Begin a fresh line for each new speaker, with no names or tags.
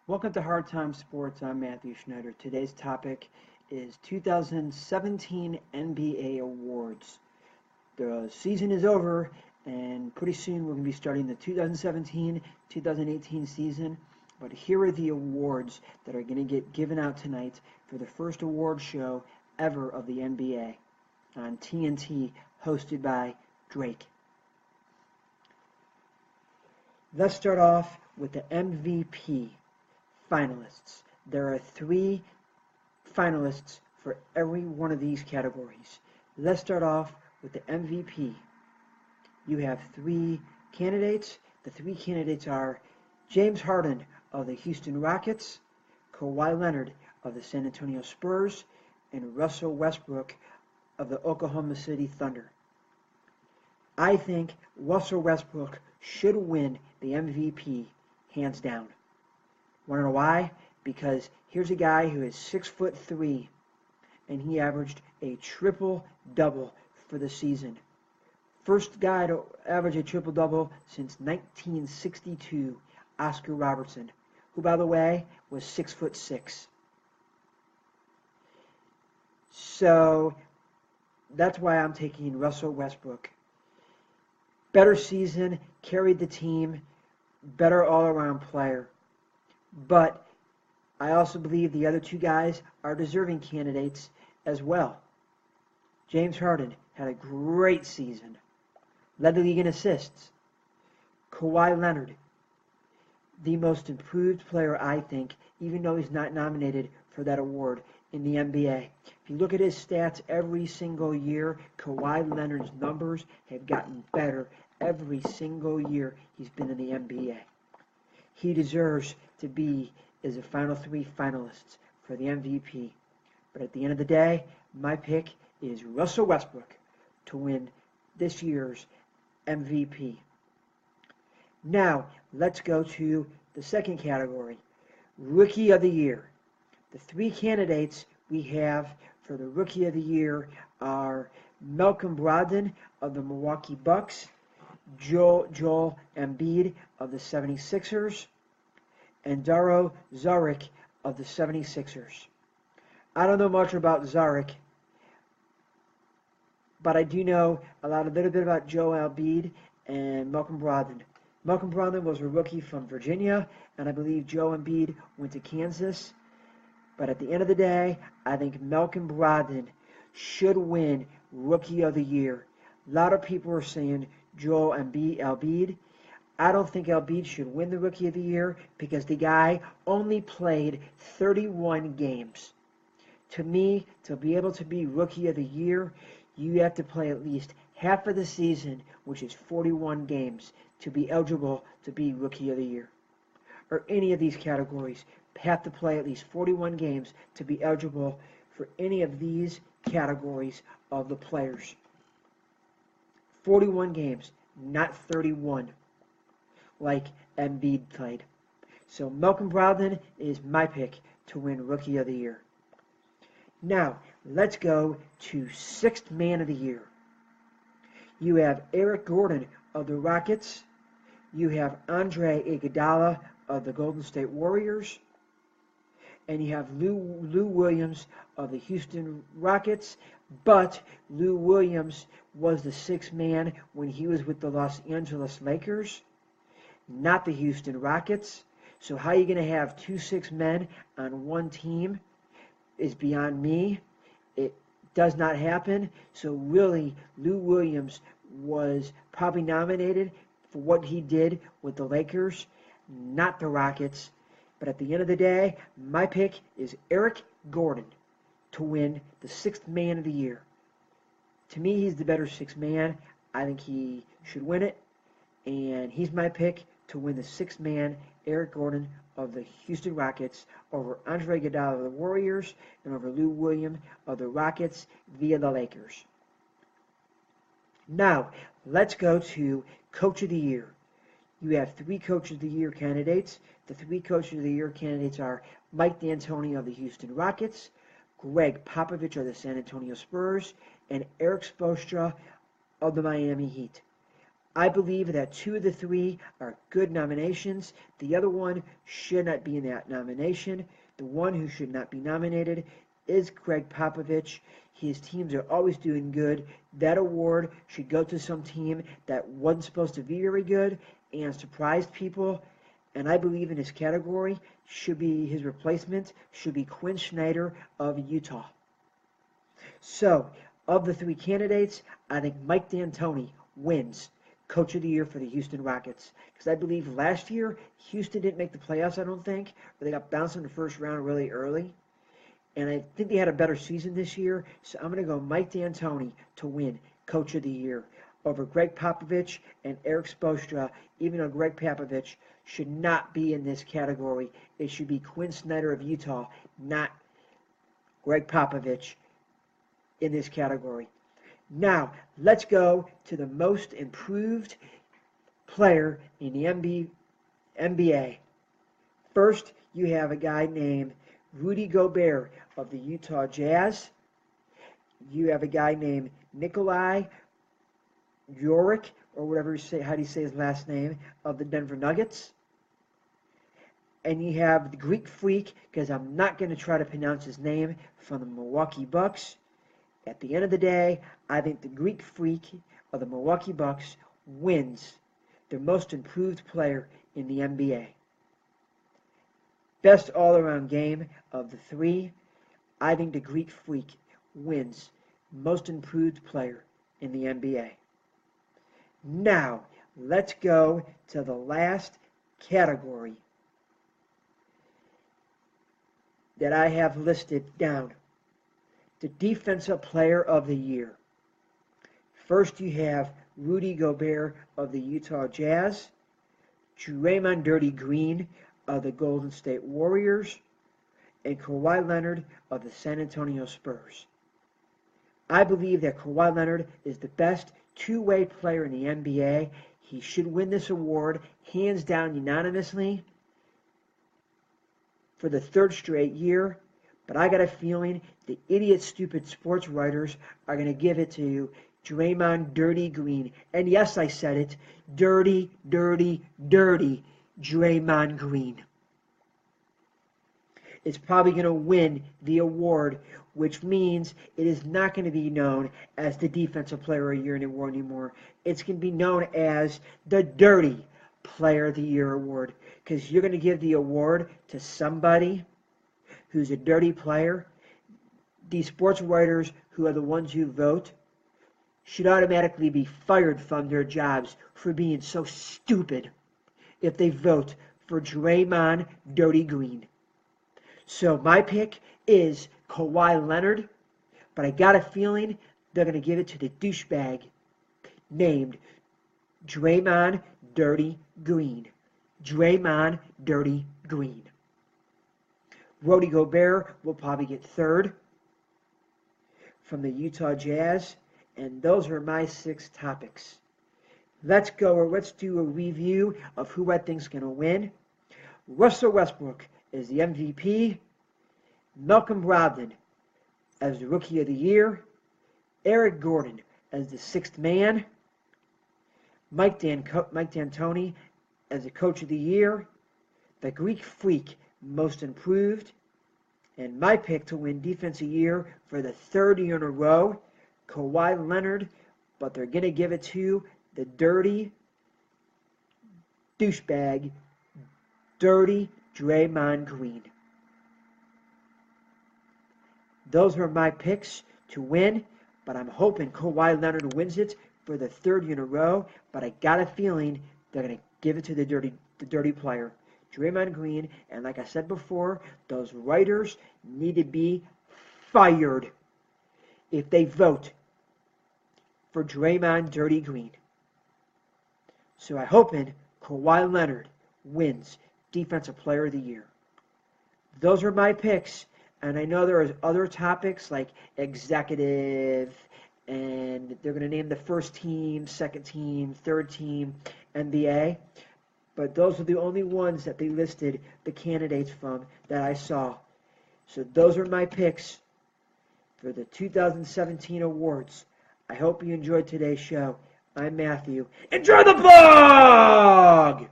Welcome to Hard Time Sports. I'm Matthew Schneider. Today's topic is 2017 NBA awards. The season is over, and pretty soon we're going to be starting the 2017-2018 season. But here are the awards that are going to get given out tonight for the first award show ever of the NBA on TNT, hosted by Drake. Let's start off with the MVP finalists. There are 3 finalists for every one of these categories. Let's start off with the MVP. You have 3 candidates. The 3 candidates are James Harden of the Houston Rockets, Kawhi Leonard of the San Antonio Spurs, and Russell Westbrook of the Oklahoma City Thunder. I think Russell Westbrook should win the MVP hands down. Want to know why? Because here's a guy who is 6'3", and he averaged a triple-double for the season. First guy to average a triple-double since 1962, Oscar Robertson, who, by the way, was 6'6". So that's why I'm taking Russell Westbrook. Better season, carried the team, better all-around player. But I also believe the other 2 guys are deserving candidates as well. James Harden had a great season, led the league in assists. Kawhi Leonard, the most improved player, I think, even though he's not nominated for that award in the NBA. If you look at his stats every single year, Kawhi Leonard's numbers have gotten better every single year he's been in the NBA. He deserves to be as a final 3 finalists for the MVP. But at the end of the day, my pick is Russell Westbrook to win this year's MVP. Now, let's go to the second category, Rookie of the Year. The 3 candidates we have for the Rookie of the Year are Malcolm Brogdon of the Milwaukee Bucks, Joel Embiid of the 76ers, and Dario Saric of the 76ers. I don't know much about Saric, but I do know a little bit about Joel Embiid and Malcolm Brogdon. Malcolm Brogdon was a rookie from Virginia, and I believe Joel Embiid went to Kansas. But at the end of the day, I think Malcolm Brogdon should win Rookie of the Year. A lot of people are saying Joel Embiid. I don't think Embiid should win the Rookie of the Year because the guy only played 31 games. To me, to be able to be Rookie of the Year, you have to play at least half of the season, which is 41 games, to be eligible to be Rookie of the Year. Or any of these categories, have to play at least 41 games to be eligible for any of these categories of the players. 41 games, not 31. Like Embiid played. So Malcolm Brogdon is my pick to win Rookie of the Year. Now, let's go to 6th Man of the Year. You have Eric Gordon of the Rockets. You have Andre Iguodala of the Golden State Warriors. And you have Lou Williams of the Houston Rockets. But Lou Williams was the 6th man when he was with the Los Angeles Lakers, not the Houston Rockets. So how are you going to have 2 6 men on one team is beyond me. It does not happen. So really, Lou Williams was probably nominated for what he did with the Lakers, not the Rockets. But at the end of the day, my pick is Eric Gordon to win the 6th Man of the Year. To me, he's the better 6th man. I think he should win it. And he's my pick to win the 6th man, Eric Gordon of the Houston Rockets, over Andre Iguodala of the Warriors, and over Lou Williams of the Rockets via the Lakers. Now, let's go to Coach of the Year. You have 3 Coach of the Year candidates. The 3 Coach of the Year candidates are Mike D'Antoni of the Houston Rockets, Greg Popovich of the San Antonio Spurs, and Eric Spoelstra of the Miami Heat. I believe that 2 of the 3 are good nominations. The other one should not be in that nomination. The one who should not be nominated is Greg Popovich. His teams are always doing good. That award should go to some team that wasn't supposed to be very good and surprised people. And I believe in his category should be his replacement should be Quinn Snyder of Utah. So, of the 3 candidates, I think Mike D'Antoni wins Coach of the Year for the Houston Rockets. Because I believe last year, Houston didn't make the playoffs, I don't think. Or they got bounced in the first round really early. And I think they had a better season this year. So I'm going to go Mike D'Antoni to win Coach of the Year over Greg Popovich and Eric Spoelstra, even though Greg Popovich should not be in this category. It should be Quinn Snyder of Utah, not Greg Popovich in this category. Now, let's go to the most improved player in the NBA. First, you have a guy named Rudy Gobert of the Utah Jazz. You have a guy named Nikolai Jokic, or whatever you say, how do you say his last name, of the Denver Nuggets. And you have the Greek Freak, because I'm not going to try to pronounce his name, from the Milwaukee Bucks. At the end of the day, I think the Greek Freak of the Milwaukee Bucks wins the most improved player in the NBA. Best all-around game of the 3, I think the Greek Freak wins most improved player in the NBA. Now, let's go to the last category that I have listed down. The Defensive Player of the Year. First, you have Rudy Gobert of the Utah Jazz, Draymond Dirty Green of the Golden State Warriors, and Kawhi Leonard of the San Antonio Spurs. I believe that Kawhi Leonard is the best two-way player in the NBA. He should win this award, hands down, unanimously, for the 3rd straight year. But I got a feeling the idiot, stupid sports writers are going to give it to Draymond Dirty Green. And yes, I said it. Dirty, dirty, dirty Draymond Green. It's probably going to win the award, which means it is not going to be known as the Defensive Player of the Year anymore. It's going to be known as the Dirty Player of the Year award. Because you're going to give the award to somebody who's a dirty player. These sports writers, who are the ones who vote, should automatically be fired from their jobs for being so stupid if they vote for Draymond Dirty Green. So my pick is Kawhi Leonard, but I got a feeling they're going to give it to the douchebag named Draymond Dirty Green. Draymond Dirty Green. Rudy Gobert will probably get 3rd from the Utah Jazz. And those are my 6 topics. Let's do a review of who I think is going to win. Russell Westbrook is the MVP. Malcolm Brogdon as the Rookie of the Year. Eric Gordon as the 6th man. Mike D'Antoni as the Coach of the Year. The Greek Freak, Most Improved. And my pick to win Defensive Year for the 3rd year in a row, Kawhi Leonard, but they're going to give it to the dirty douchebag, Dirty Draymond Green. Those are my picks to win, but I'm hoping Kawhi Leonard wins it for the 3rd year in a row, but I got a feeling they're going to give it to the dirty player, Draymond Green. And like I said before, those writers need to be fired if they vote for Draymond Dirty Green. So I'm hoping Kawhi Leonard wins Defensive Player of the Year. Those are my picks, and I know there are other topics like executive, and they're going to name the 1st team, 2nd team, 3rd team, NBA. But those are the only ones that they listed the candidates from that I saw. So those are my picks for the 2017 awards. I hope you enjoyed today's show. I'm Matthew. Enjoy the blog!